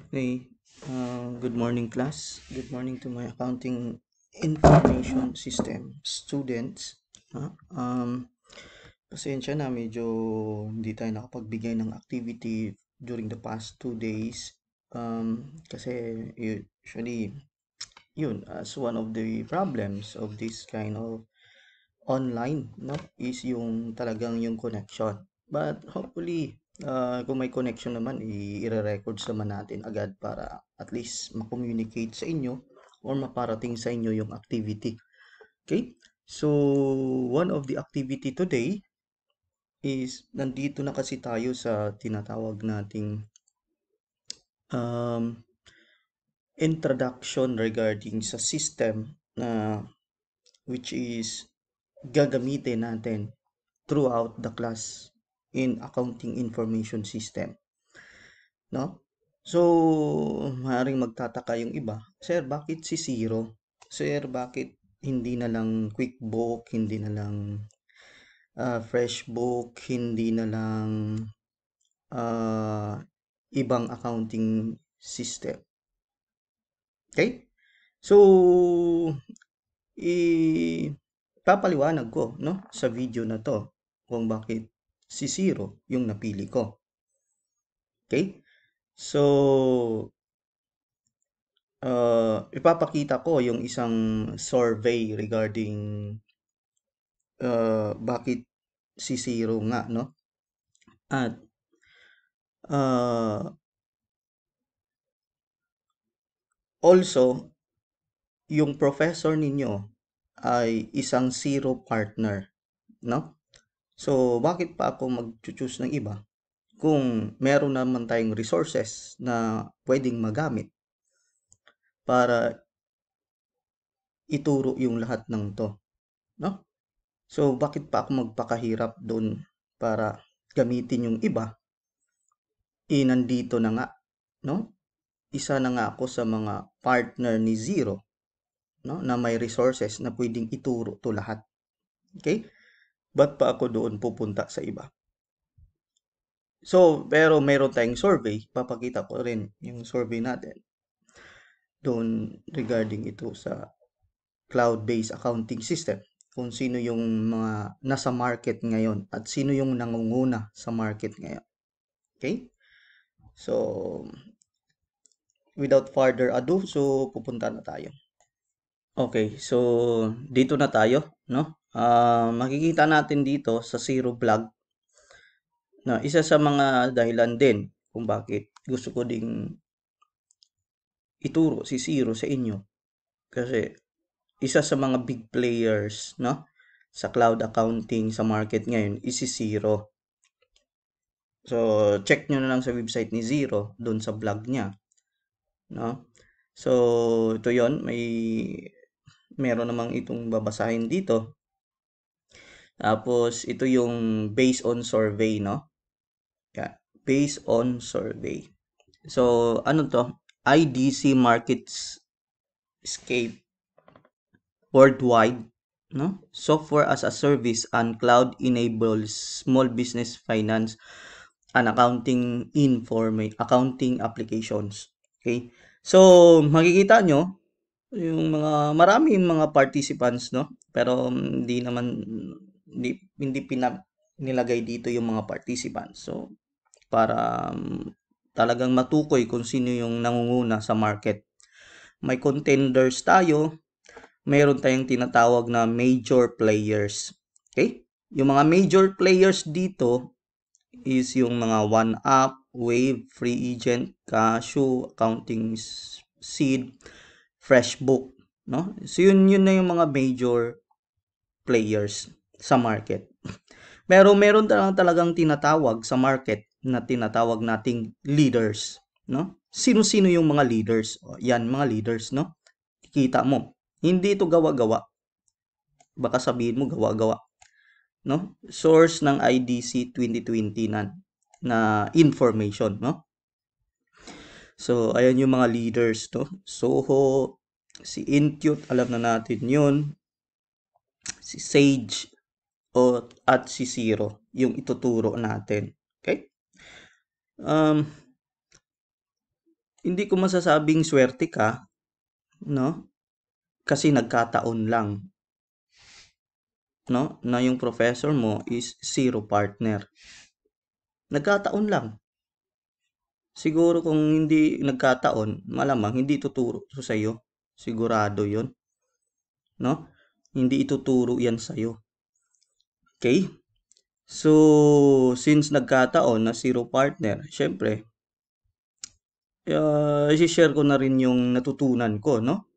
Hey, good morning, class. Good morning to my accounting information system students. Pasensya na medyo hindi tayo nakapagbigay ng activity during the past 2 days. Kasi usually, yun, as one of the problems of this kind of online, no, is yung talagang yung connection. But hopefully, kung may connection naman, i-records naman natin agad para at least ma-communicate sa inyo or maparating sa inyo yung activity. Okay? So, one of the activity today is nandito na kasi tayo sa tinatawag nating um, introduction regarding sa system na which is gagamitin natin throughout the class in accounting information system, no? So, maaaring magtataka yung iba, Sir, bakit si zero? Sir, bakit hindi na lang QuickBook, hindi na lang FreshBook, hindi na lang ah, ibang accounting system? Okay? So, papaliwanag ko, no, sa video na to kung bakit si zero yung napili ko. Okay? So, ipapakita ko yung isang survey regarding bakit si zero nga, no? At uh, also, yung professor ninyo ay isang zero partner, no? So, bakit pa ako mag-choose ng iba kung meron naman tayong resources na pwedeng magamit para ituro yung lahat ng to, no? So, bakit pa ako magpakahirap doon para gamitin yung iba? Nandito na nga, no? Isa na nga ako sa mga partner ni Zero, no? Na may resources na pwedeng ituro to lahat. Okay? Ba't pa ako doon pupunta sa iba? So, pero meron tayong survey. Papakita ko rin yung survey natin doon regarding ito sa cloud-based accounting system, kung sino yung mga nasa market ngayon at sino yung nangunguna sa market ngayon. Okay? So, without further ado, so pupunta na tayo. Okay, so dito na tayo, no? Makikita natin dito sa Zero Vlog na isa sa mga dahilan din kung bakit gusto ko ding ituro si Zero sa inyo. Kasi isa sa mga big players, no, sa cloud accounting sa market ngayon is si Zero. So, check nyo na lang sa website ni Zero, doon sa vlog niya, no? So, ito yon, meron namang itong babasahin dito. Tapos, ito yung based on survey, no? Yeah, based on survey. So, ano to? IDC Marketscape Worldwide, no? Software as a service and cloud enables small business finance and accounting applications. Okay? So, makikita nyo yung maraming mga participants, no? Pero hindi nilagay dito yung mga participants. So, para talagang matukoy kung sino yung nangunguna sa market. May contenders tayo, mayroon tayong tinatawag na major players. Okay? Yung mga major players dito is yung mga OneUp, Wave, Free Agent, Cashew, Accounting Seed, FreshBook, no? So yun na yung mga major players sa market. Pero meron talagang tinatawag sa market na tinatawag nating leaders, no? Sino-sino yung mga leaders? O, yan, mga leaders, no? Kita mo. Hindi ito gawa-gawa. Baka sabihin mo gawa-gawa, no? Source ng IDC 2020 na information, no? So, ayan yung mga leaders, no? Soho, si Intuit, alam na natin yun. Si Sage, at si Zero, yung ituturo natin. Okay? Um, Hindi ko masasabing swerte ka, no? Kasi nagkataon lang, no? Na yung professor mo is zero partner. Nagkataon lang. Siguro kung hindi nagkataon, malamang hindi tuturo to sa'yo. Sigurado yon, no? Hindi ituturo yan sa'yo. Okay? So, since nagkataon na zero partner, syempre, i-share ko na rin yung natutunan ko, no?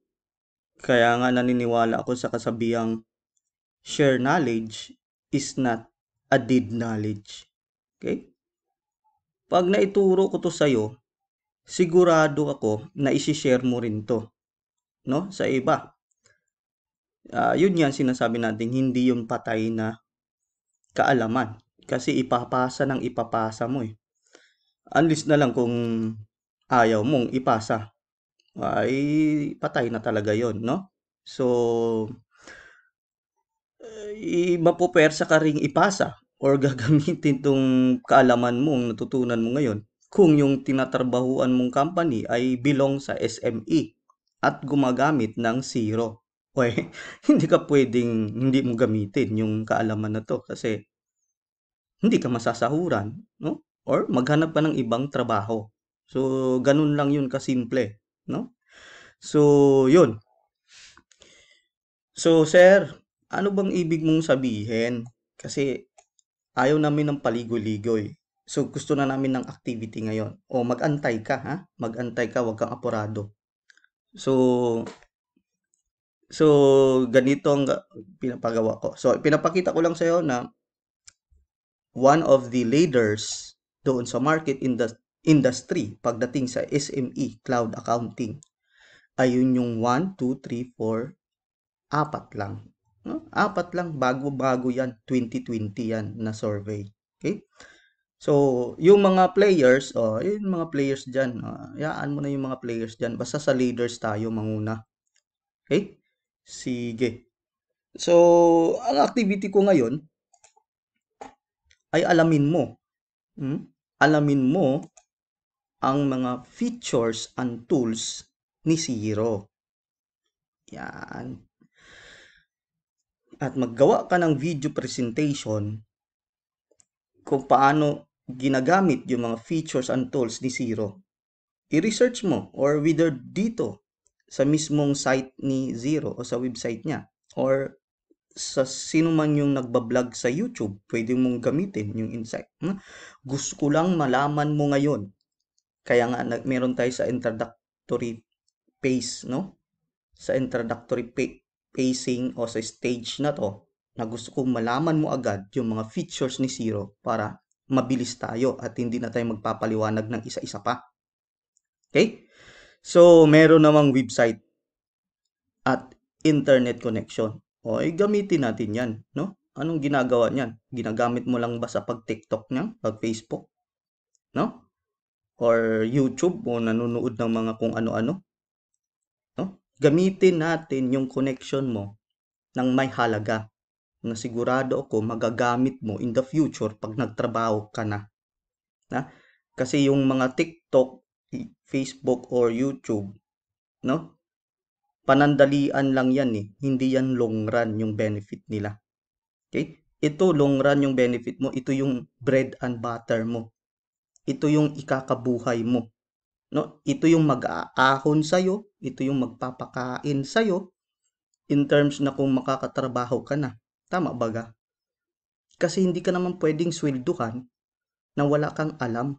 Kaya nga naniniwala ako sa kasabihang share knowledge is not a dead knowledge. Okay? Pag naituro ko to sa'yo, sigurado ako na isi-share mo rin to, no? Sa iba. Yun yan sinasabi natin, hindi yung patay na kaalaman. Kasi ipapasa ng ipapasa mo eh. Unless na lang kung ayaw mong ipasa, ay patay na talaga yon, no? So, mapupersa ka ring ipasa or gagamitin tong kaalaman mong natutunan mo ngayon kung yung tinatrabahuan mong company ay belong sa SME at gumagamit ng zero. Okay, hindi ka pwedeng hindi mo gamitin yung kaalaman na to kasi hindi ka masasahuran, no? Or maghanap ka ng ibang trabaho. So, ganun lang yun kasimple, no? So, yun. So, sir, ano bang ibig mong sabihin? Kasi ayaw namin ng paligoy-ligoy. So, gusto na namin ng activity ngayon. O, mag-antay ka, ha? Mag-antay ka, wag kang apurado. So, so ganito ang pinapagawa ko. So, pinapakita ko lang sa'yo na one of the leaders doon sa market industry pagdating sa SME, cloud accounting, ay yun yung 1, 2, 3, 4, apat lang. No? Apat lang, bago-bago yan, 2020 yan na survey. Okay? So, yung mga players, yung mga players dyan, hayaan mo na yung mga players dyan. Basta sa leaders tayo manguna. Okay? Sige. So, ang activity ko ngayon ay alamin mo. Alamin mo ang mga features and tools ni Zero. Yan. At maggawa ka ng video presentation kung paano ginagamit yung mga features and tools ni Zero. I-research mo or whether dito sa mismong site ni Zero o sa website niya or sa sino man yung nagbablog sa YouTube, pwede mong gamitin yung insight. Gusto ko lang malaman mo ngayon. Kaya nga meron tayo sa introductory phase, no? Sa introductory pacing o sa stage na to, na gusto kong malaman mo agad yung mga features ni Zero para mabilis tayo at hindi na tayo magpapaliwanag ng isa-isa pa. Okay? So, meron namang website at internet connection. O, gamitin natin yan, no? Anong ginagawa niyan? Ginagamit mo lang ba sa pag-TikTok niyan? Pag-Facebook? No? Or YouTube o nanonood ng mga kung ano-ano? No? Gamitin natin yung connection mo ng may halaga na sigurado ako magagamit mo in the future pag nagtrabaho ka na. Kasi yung mga TikTok, Facebook, or YouTube, no? Panandalian lang yan eh. Hindi yan long run yung benefit nila. Okay? Ito long run yung benefit mo. Ito yung bread and butter mo. Ito yung ikakabuhay mo. No? Ito yung mag-aahon sa'yo. Ito yung magpapakain sa'yo in terms na kung makakatrabaho ka na. Tama baga? Kasi hindi ka naman pwedeng swelduhan na wala kang alam.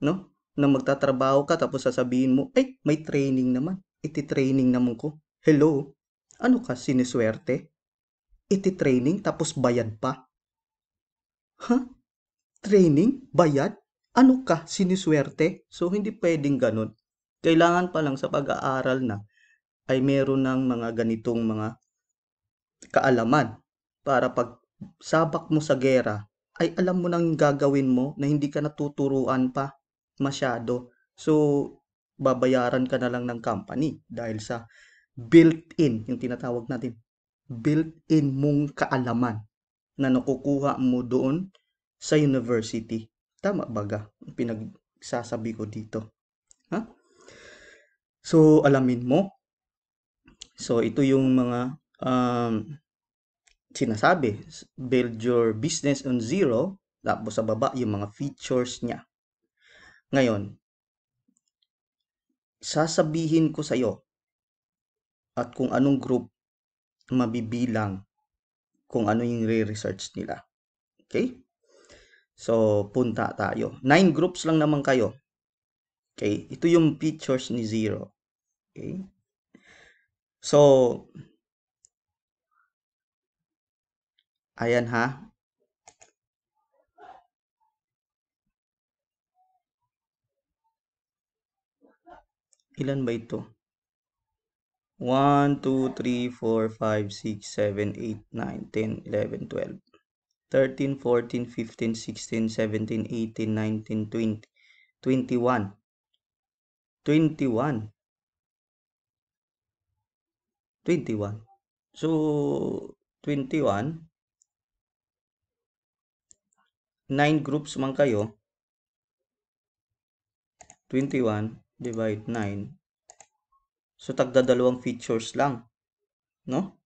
No? Na magtatrabaho ka tapos sasabihin mo, ay, may training naman. Iti-training naman ko. Hello? Ano ka, siniswerte? Iti-training tapos bayad pa? Ha? Training? Bayad? Ano ka, siniswerte? So, hindi pwedeng ganun. Kailangan pa lang sa pag-aaral na ay meron ng mga ganitong mga kaalaman para pag sabak mo sa gera, ay alam mo nang gagawin mo na hindi ka natuturuan pa masyado. So, babayaran ka na lang ng company dahil sa built-in, yung tinatawag natin, built-in mong kaalaman na nakukuha mo doon sa university. Tama baga? Pinagsasabi ko dito. Ha? So, alamin mo. So, ito yung mga sinasabi. Build your business on zero. Tapos sa baba, yung mga features niya. Ngayon, sasabihin ko sa'yo at kung anong group mabibilang kung ano yung re-research nila. Okay? So, punta tayo. 9 groups lang naman kayo. Okay? Ito yung features ni Zero. Okay? So, ayan ha. Ilan ba ito? 1, 2, 3, 4, 5, 6, 7, 8, 9, 10, 11, 12, 13, 14, 15, 16, 17, 18, 19, 20, 21. 21. 21. So, 21. 9 groups man kayo. 21 divide 9. So, tagda dalawang features lang. No?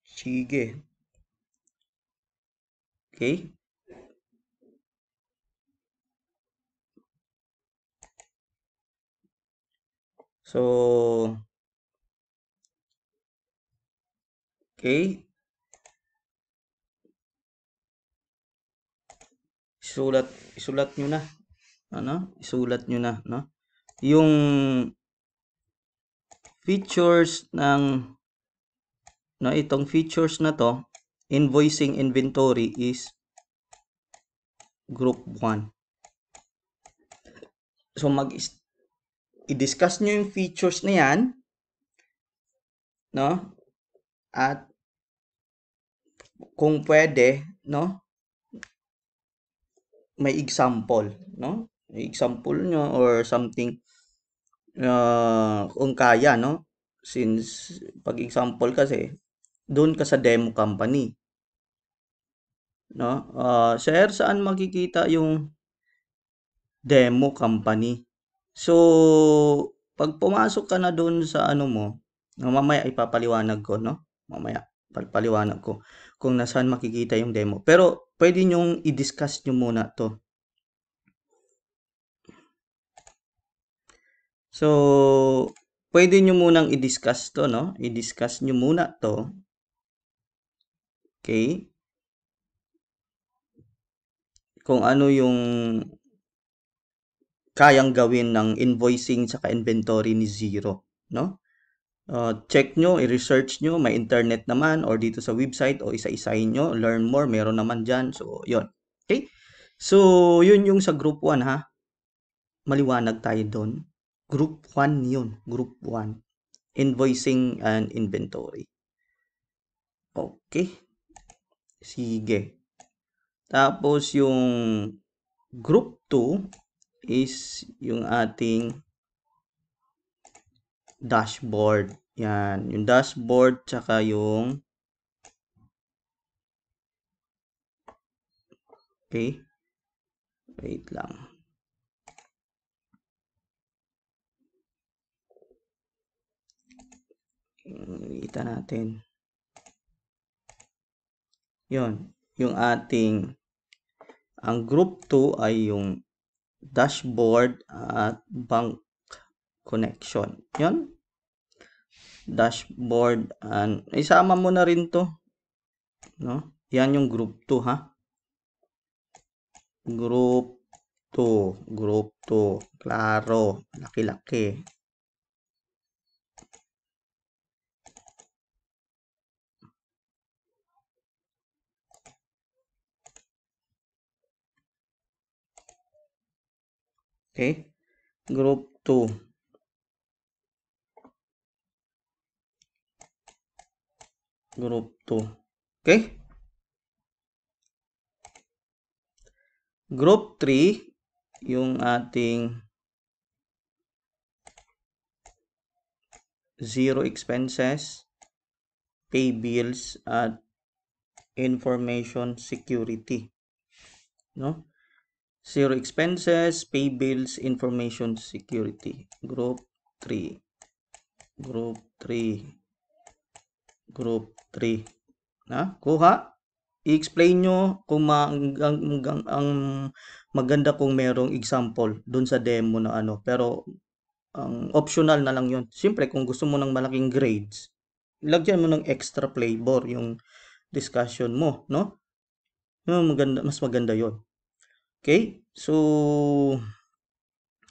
Sige. Okay? So, okay. Isulat nyo na. Ano? Isulat nyo na, no? Yung features ng no, itong features na to, invoicing inventory is group 1. So, i-discuss nyo yung features na yan, no? At kung pwede, no? May example, no? May example nyo or something kung kaya, no? Since, pag example kasi, doon ka sa demo company, no? Sir, saan makikita yung demo company? So, pag pumasok ka na doon sa ano mo, mamaya ipapaliwanag ko, no? Mamaya, paliwanag ko kung nasaan makikita yung demo. Pero, pwede nyong i-discuss nyo muna to. So, pwede nyo munang i-discuss to, no? I-discuss nyo muna to. Okay? Kung ano yung kayang gawin ng invoicing sa inventory ni Zero, no? Check nyo, i-research nyo, may internet naman or dito sa website o isa-isahin nyo, learn more, meron naman dyan. So, yun. Okay? So, yun yung sa group 1 ha. Maliwanag tayo doon. Group 1 yun. Group 1. Invoicing and inventory. Okay? Sige. Tapos yung group 2 is yung ating dashboard. Yan. Yung dashboard tsaka yung okay. Wait lang. Kita natin. Yun. Yung ating ang group 2 ay yung dashboard at bank connection. Yun. Dashboard and isama mo na rin to. No? Yan yung group 2 ha. Group 2. Group 2. Klaro. Laki-laki. Okay? Group 2. Group 2. Okay? Group 3, yung ating zero expenses, pay bills, at information security. No? Zero expenses, pay bills, information security. Group 3. Group 3. Group 3. Na? Kuha? I-explain nyo kung ang maganda kung merong example dun sa demo na ano. Pero ang optional na lang yun. Siyempre, kung gusto mo ng malaking grades, lagyan mo ng extra flavor yung discussion mo, no? Maganda, mas maganda yon. Okay? So,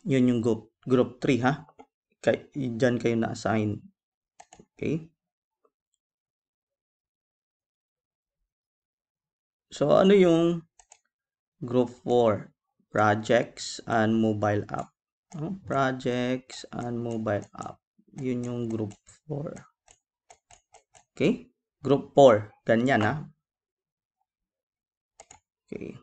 yun yung group 3, ha? Diyan kayo na-assign. Okay? So, ano yung group 4? Projects and mobile app. Projects and mobile app. Yun yung group 4. Okay? Group 4. Ganyan, ha? Okay.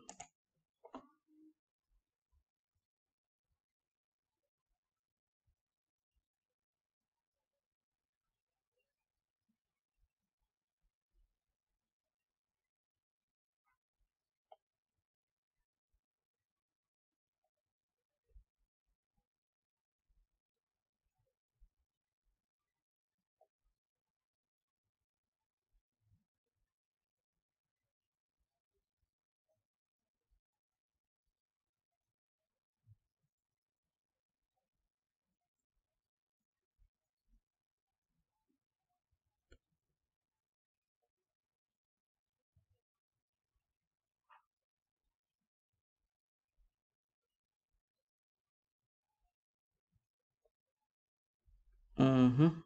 Mhm.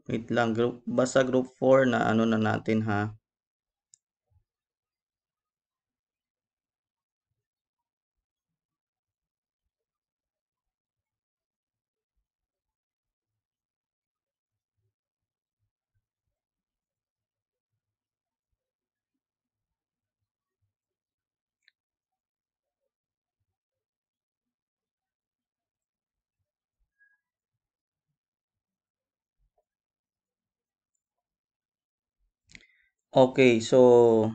Wait lang, basta group 4 na ano na natin, ha. Okay, so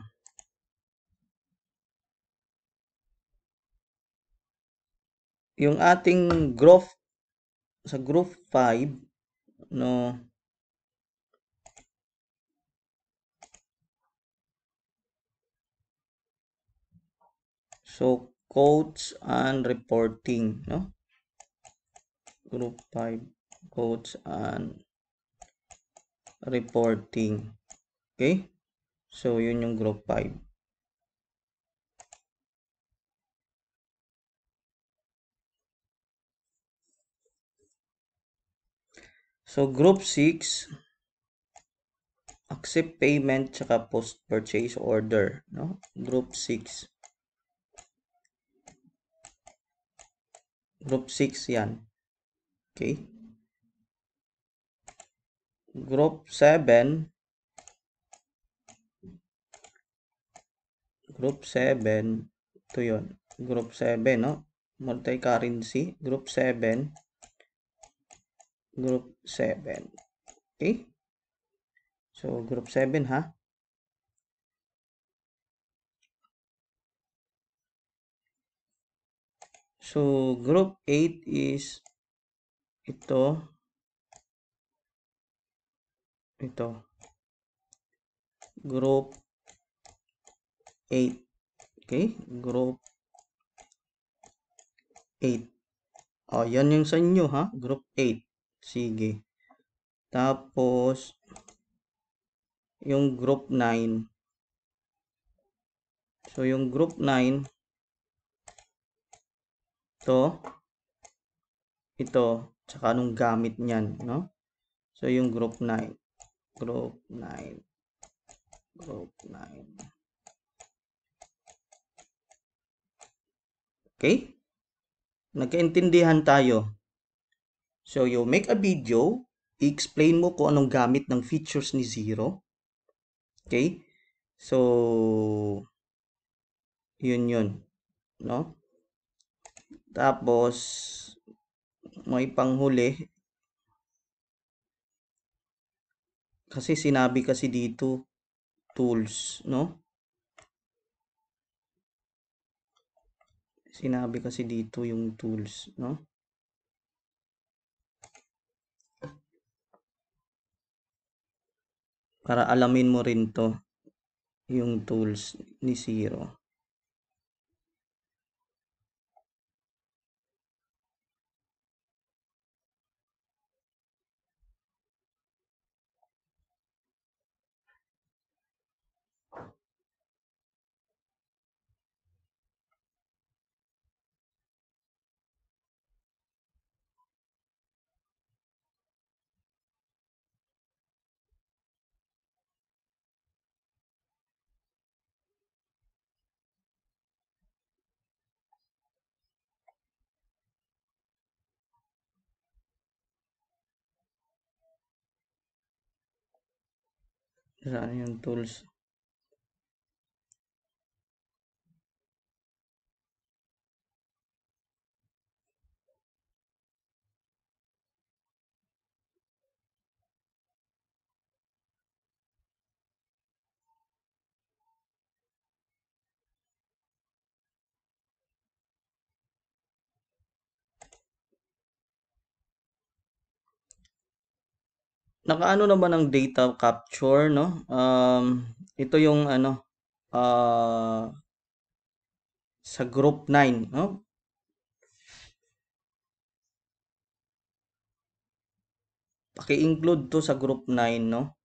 yung ating group sa group 5, no, so codes and reporting, no, group 5, codes and reporting. Okay, so yun yung group 5. So group 6, accept payment tsaka post purchase order, no, group 6. Group 6 yan. Okay. Group 7, ito yun. Group 7, no? Multi-currency. Group 7. Group 7. Okay? So, group 7, ha? So, group 8 is ito. Group 8. Okay? Group 8. O, yan yung sa inyo, ha? Group 8. Sige. Tapos, yung group 9. So, yung group 9, ito, tsaka anong gamit niyan, no? So, yung group 9. Group 9. Group 9. Okay? Nagkaintindihan tayo. So, you make a video, i-explain mo kung anong gamit ng features ni Zero. Okay? So, yun. No? Tapos, may panghuli. Kasi sinabi kasi dito, tools, no? Sinabi kasi dito yung tools, no? Para alamin mo rin to, yung tools ni Zero. Saan yung tools? Nakaano naman ang data capture, no? Ito yung ano, sa group 9, no? Paki-include to sa group 9, no?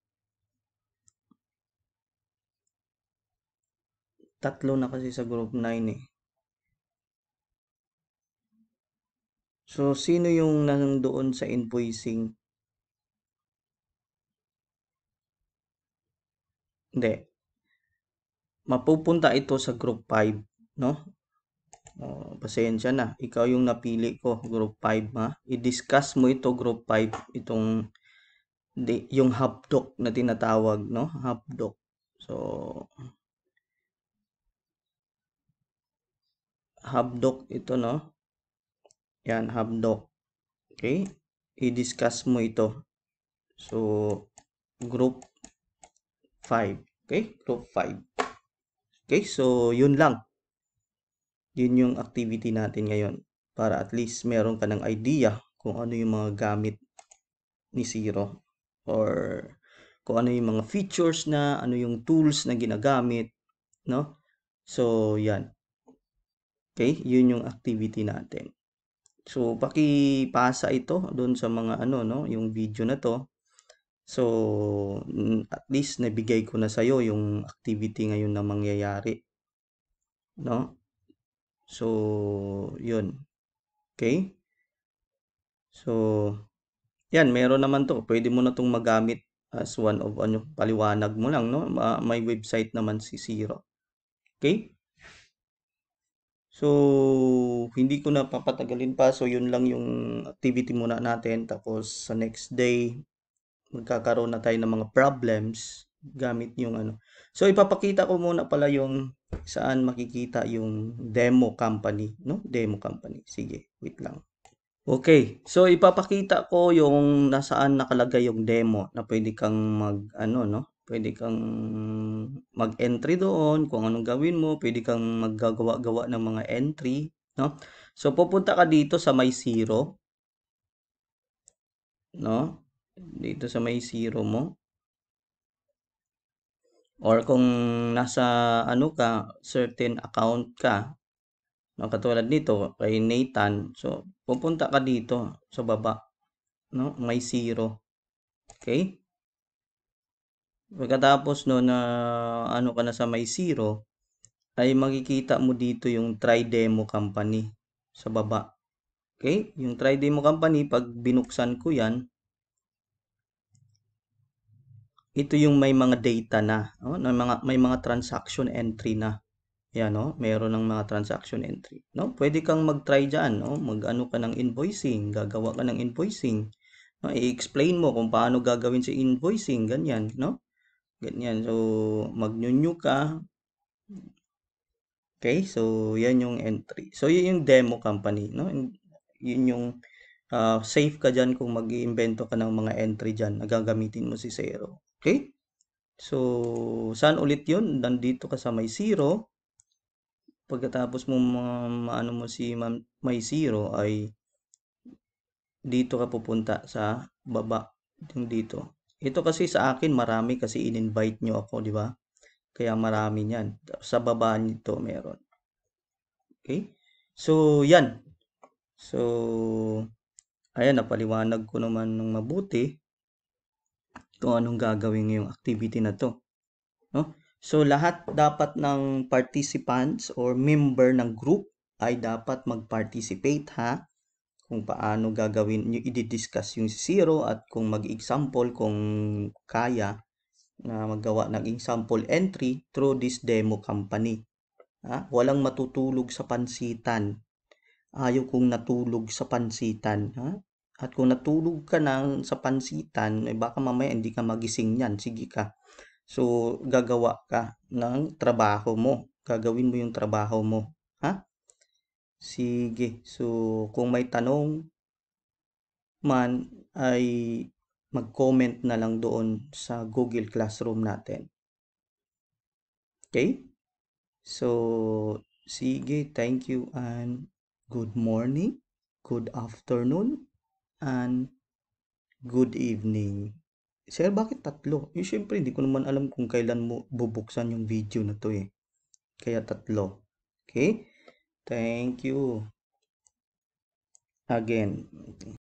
Tatlo na kasi sa group 9 eh. So, sino yung nandoon sa invoicing? Hindi. Mapupunta ito sa group 5, no? Pasensya na. Ikaw yung napili ko, group 5, ha? I-discuss mo ito, group 5, itong yung habdok na tinatawag, no? Habdok. So, habdok ito, no? Yan, habdok. Okay? I-discuss mo ito. So, group 5. Okay? Group 5. Okay? So, yun lang. Yun yung activity natin ngayon. Para at least meron ka ng idea kung ano yung mga gamit ni Zero. Or kung ano yung mga features na, ano yung tools na ginagamit. No? So, yan. Okay? Yun yung activity natin. So, pakipasa ito doon sa mga ano, no? Yung video na to. So, at least nabigay ko na sa'yo yung activity ngayon na mangyayari. No? So, yun. Okay? So, yan, meron naman to. Pwede mo na tong magamit as one of ano, paliwanag mo lang, no? May website naman si Zero. Okay? So, hindi ko na papatagalin pa. So, yun lang yung activity muna natin. Tapos, sa next day, magkakaroon na tayo ng mga problems gamit yung ano. So, ipapakita ko muna pala yung saan makikita yung demo company, no? Demo company. Sige, wait lang. Okay, so ipapakita ko yung nasaan nakalagay yung demo na pwede kang mag ano, no? Pwede kang mag-entry doon kung anong gawin mo, pwede kang maggagawa-gawa ng mga entry, no? So pupunta ka dito sa may zero, no? Dito sa may zero mo. Or kung nasa ano ka, certain account ka, no? Katulad nito kay Nathan. So pupunta ka dito sa baba, no? May zero. Okay? Pagkatapos no na ano ka na sa may zero, ay makikita mo dito yung try demo company sa baba. Okay? Yung try demo company, pag binuksan ko yan, ito yung may mga data na, no? May mga transaction entry na. Yan, no? Meron ng mga transaction entry. No? Pwede kang mag-try dyan, no? Mag-ano ka ng invoicing, gagawa ka ng invoicing. No? I-explain mo kung paano gagawin si invoicing, ganyan, no? Ganyan. So, mag-new ka. Okay? So, yan yung entry. So, yun yung demo company, no? Yun yung safe ka dyan kung mag-iimbento ka ng mga entry dyan na gagamitin mo si zero. Okay? So, saan ulit yun? Nandito ka sa may zero. Pagkatapos mo maano mo si may zero ay dito ka pupunta sa baba. Yung dito. Ito kasi sa akin marami kasi in-invite nyo ako, di ba? Kaya marami niyan. Sa baba nito meron. Okay? So, yan. So, ayan, napaliwanag ko naman ng mabuti kung anong gagawin ngayong activity na to. No? So, lahat dapat ng participants or member ng group ay dapat mag-participate ha. Kung paano gagawin, i-discuss yung zero at kung mag-example kung kaya na maggawa ng example entry through this demo company. Ha? Walang matutulog sa pansitan. Ayaw kong natulog sa pansitan. Ha? At kung natulog ka sa pansitan, baka mamaya hindi ka magising yan. Sige ka. So, gagawa ka ng trabaho mo. Gagawin mo yung trabaho mo. Ha? Sige. So, kung may tanong man, ay mag-comment na lang doon sa Google Classroom natin. Okay? So, sige. Thank you and good morning, good afternoon, and good evening. Sir, bakit tatlo? Syempre, hindi ko naman alam kung kailan mo bubuksan yung video na to eh. Kaya tatlo. Okay? Thank you. Again.